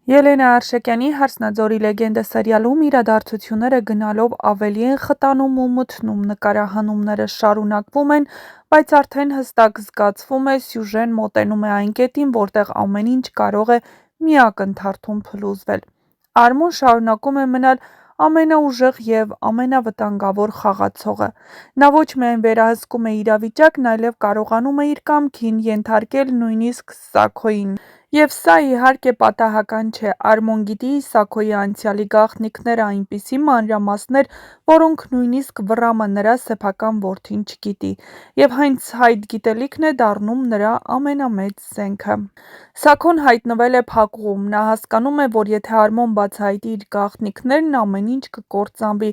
Ելենա Արշակյանի «Հարսնաձորի լեգենդը» սերիալում իրադարձությունները գնալով ավելի են խտանում ու մթնում, նկարահանումները շարունակվում են, բայց արդեն հստակ զգացվում է սյուժեն մոտենում է այն կետին, որտեղ ամեն ինչ կարող է մի ակնթարթում փլուզվել։ Արմոն շարունակում է մնալ ամենաուժեղ և ամենավտանգավոր խաղացողը։ Նա ոչ միայն վերահսկում է իրավիճակն, այլև կարողանում է իր կամքին ենթարկել նույնիսկ Սաքոյին։ Եվ սա իհարկե պատահական չէ։ Արմոն գիտի Սաքոյի անցյալի գաղտնիքները, այնպիսի մանրամասներ, որոնք նույնիսկ Վռամը, նրա սեփական որդին, չգիտի։ Եվ հենց այդ գիտելիքն է դառնում նրա ամենամեծ զենքը։ Սաքոն հայտնվել է փակուղում։ Նա հասկանում է, որ եթե Արմոն բացահայտի իր գաղտնիքներն, ամեն ինչ կկործանվի։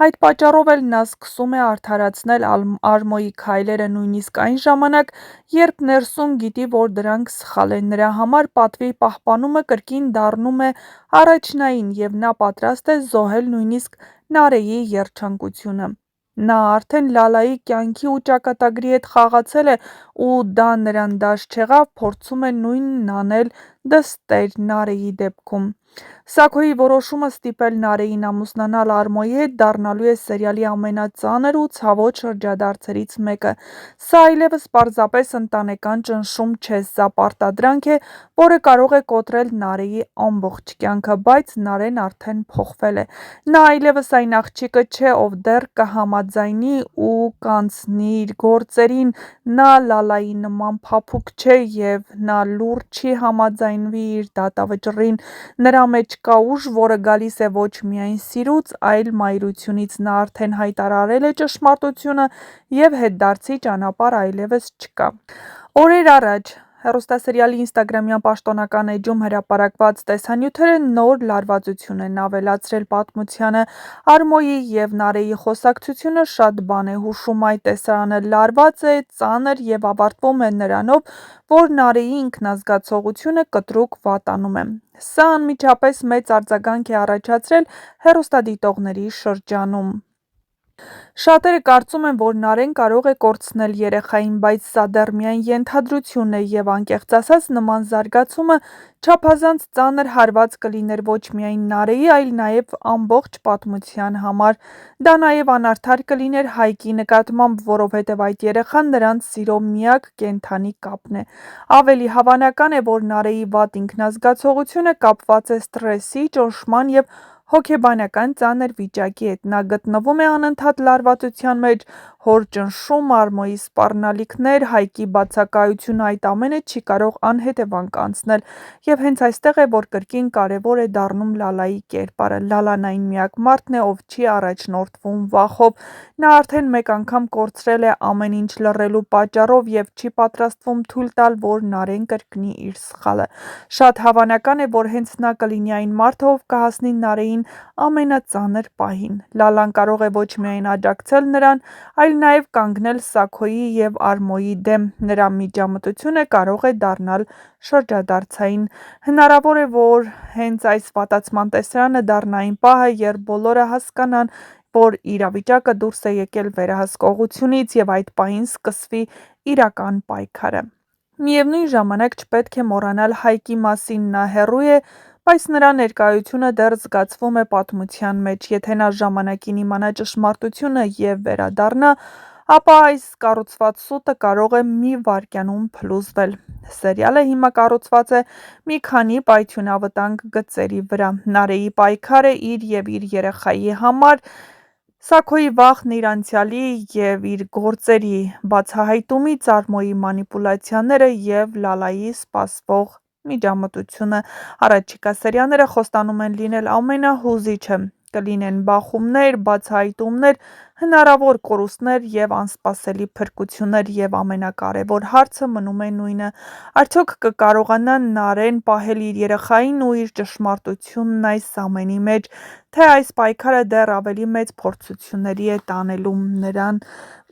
Այդ պատճառով էլ նա սկսում է արդարացնել Արմոյի քայլերը նույնիսկ այն ժամանակ, երբ ներսում գիտի, որ դրանք սխալ են։ Նրա համար պատվի պահպանումը կրկին դառնում է առաջնային, և նա պատրաստ է զոհել նույնիսկ Նարեի երջանկությունը։ Նա արդեն Լալայի կյանքի ու ճակատագրի հետ խաղացել է, ու դա նրան դաշ չեղավ, փորձում է նույնն անել դստեր Նարեի դեպքում։ Սաքոյի որոշումը ստիպել Նարեին ամուսնանալ Արմոյի հետ դառնալու է սերիալի ամենածանր ու ցավոտ շրջադարձերից մեկը։ Սա այլևս պարզապես ընտանեկան ճնշում չէ, սա պարտադրանք է, որը կարող է կոտրել Նարեի ամբողջ կյանքը, բայց Նարեն արդեն փոխվել է։ Նա այլևս այն աղջիկը չէ, ով դեռ կհամաձայնի ու կանցնի իր գործերին, նա Լալայի նման փափուկ չէ, և նա լուրջ չի համաձայնվի իր դատավճռին։ Նրա մեջ կա ուժ, որը գալիս է ոչ միայն սիրուց, այլ մայրությունից։ Նա արդեն հայտարարել է ճշմարտությունը, և հետդարձի ճանապարհ այլևս չկա։ Օրեր առաջ հեռուստասերիալի ինստագրամյան պաշտոնական էջում հրապարակված տեսանյութերը նոր լարվածություն են ավելացրել պատմությանը։ Արմոյի և Նարեի խոսակցությունը շատ բան է հուշում։ Այդ տեսարանը լարված է, ծանր և ավարտվում է նրանով, որ Նարեի ինքնազգացողությունը կտրուկ վատանում է։ Սա անմիջապես մեծ արձագանք է առաջացրել հեռուստադիտողների շրջանում։ Շատերը կարծում են, որ Նարեն կարող է կորցնել երեխային, բայց սա դեռ միայն ենթադրություն է, և անկեղծ ասած, նման զարգացումը չափազանց ծանր հարված կլիներ ոչ միայն Նարեի, այլ նաև ամբողջ պատմության համար։ Դա նաև անարդար կլիներ Հայկի նկատմամբ, որովհետև այդ երեխան նրանց սիրո միակ կենդանի կապն է։ Ավելի հավանական է, որ Նարեի վատ ինքնազգացողությունը կապված է սթրեսի, ճնշման և հոգեբանական ծանր վիճակի հետ։ Նա գտնվում է անընդհատ լարվածության մեջ, հոր ճնշում, Արմոյի սպառնալիքներ, Հայկի բացակայությունը, այդ ամենը չի կարող անհետևանք անցնել։ Եվ հենց այստեղ է, որ կրկին կարևոր է դառնում Լալայի կերպարը։ Լալան այն միակ մարդն է, ով չի առաջնորդվում վախով։ Նա արդեն մեկ անգամ կորցրել է ամեն ինչ լռելու պատճառով և չի պատրաստվում թույլ տալ, որ Նարեն կրկնի իր սխալը։ Շատ հավանական է, որ հենց նա կլինի այն մարդը, ով կհասնի Նարեին ամենածանր պահին։ Լալան կարող է ոչ միայն աջակցել նրան, այլ նաև կանգնել Սաքոյի և Արմոյի դեմ։ Նրա միջամտությունը կարող է դառնալ շրջադարձային։ Հնարավոր է, որ հենց այս վատացման տեսարանը դառնա այն պահը, երբ բոլորը հասկանան, որ իրավիճակը դուրս է եկել վերահսկողությունից, և այդ պահին սկսվի իրական պայքարը։ Միևնույն ժամանակ չպետք է մոռանալ Հայկի մասին։ Նա հեռու է, բայց նրա ներկայությունը դեռ զգացվում է պատմության մեջ։ Եթե նա ժամանակին իմանա ճշմարտությունը և վերադառնա, ապա այս կառուցված սուտը կարող է մի վայրկյանում փլուզվել։ Սերիալը հիմա կառուցված է մի քանի պայթյունավտանգ գծերի վրա։ Նարեի պայքարը իր և իր երեխայի համար, Սաքոյի վախն իր անցյալի և իր գործերի բացահայտումից, Արմոյի մանիպուլյացիաները և Լալայի սպասվող միջամտությունը։ Առաջիկա սերիաները խոստանում են լինել ամենահուզիչը։ Կլինեն բախումներ, բացահայտումներ, հնարավոր կորուստներ և անսպասելի փրկություններ։ Եվ ամենակարևոր հարցը մնում է նույնը. արդյոք կկարողանա Նարեն պահել իր երեխային ու իր ճշմարտությունն այս ամենի մեջ, թե այս պայքարը դեռ ավելի մեծ փորձությունների է տանելու նրան։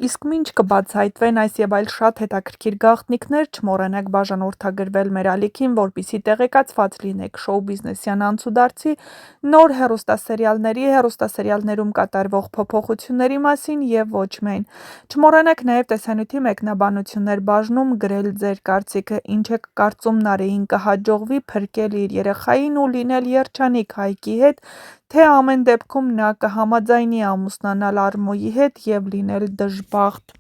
Իսկ մինչ կբացահայտվեն այս և այլ շատ հետաքրքիր գաղտնիքներ, չմոռանաք բաժանորդագրվել մեր ալիքին, որպեսզի տեղեկացված լինեք շոու բիզնեսյան անցուդարձի, նոր հեռուստասերիալների, հեռուստասերիալներում կատարվող փոփոխությունների պատճառի մասին և ոչ միայն։ Չմոռանաք նաև տեսանյութի մեկնաբանություններ բաժնում գրել ձեր կարծիքը, ինչ եք կարծում Նարէին կհաջողվի փրկել իր երեխային ու լինել երջանիկ Հայկի հետ, թե ամեն դեպքում նա կհամաձայնի ամուսնանալ Արմոյի հետ և լինել դժբախտ։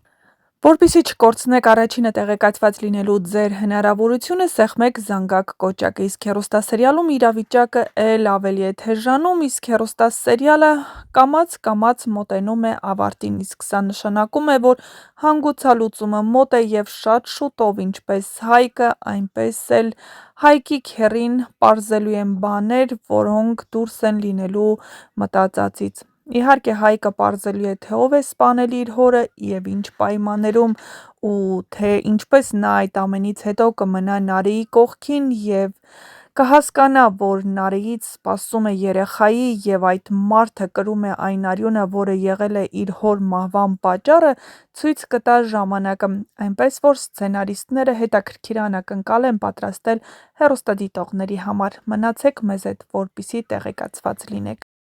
Որպեսզի չկորցնեք առաջինը տեղեկացված լինելու ձեր հնարավորությունը, սեղմեք զանգակ կոճակը, իսկ հեռուստասերիալում իրավիճակը էլ ավելի է թեժանում, իսկ հեռուստասերիալը կամաց մոտենում է ավարտին, իսկ սա նշանակում է, որ հանգուցալուծումը մոտ է և շատ շուտով ինչպես Հայկը, այնպես էլ Հայկի քեռին պարզելու են բաներ, որոնք դուրս են լինելու մտածածից։ Իհարկե Հայկը պարզելու է, թե ով է սպանել իր հորը և ինչ պայմաններում, ու թե ինչպես նա այդ ամենից հետո կմնա Նարէի կողքին և կհասկանա, որ Նարէից սպասում է երեխայի, և այդ մարդը կրում է այն արյունը, որը եղել է իր հոր մահվան պատճառը, ցույց կտա ժամանակը, այնպես որ սցենարիստները հետաքրքիր անակնկալ են պատրաստել հեռուստադիտողների համար։ Մնացեք մեզ հետ, որպեսզի տեղեկացված լինեք։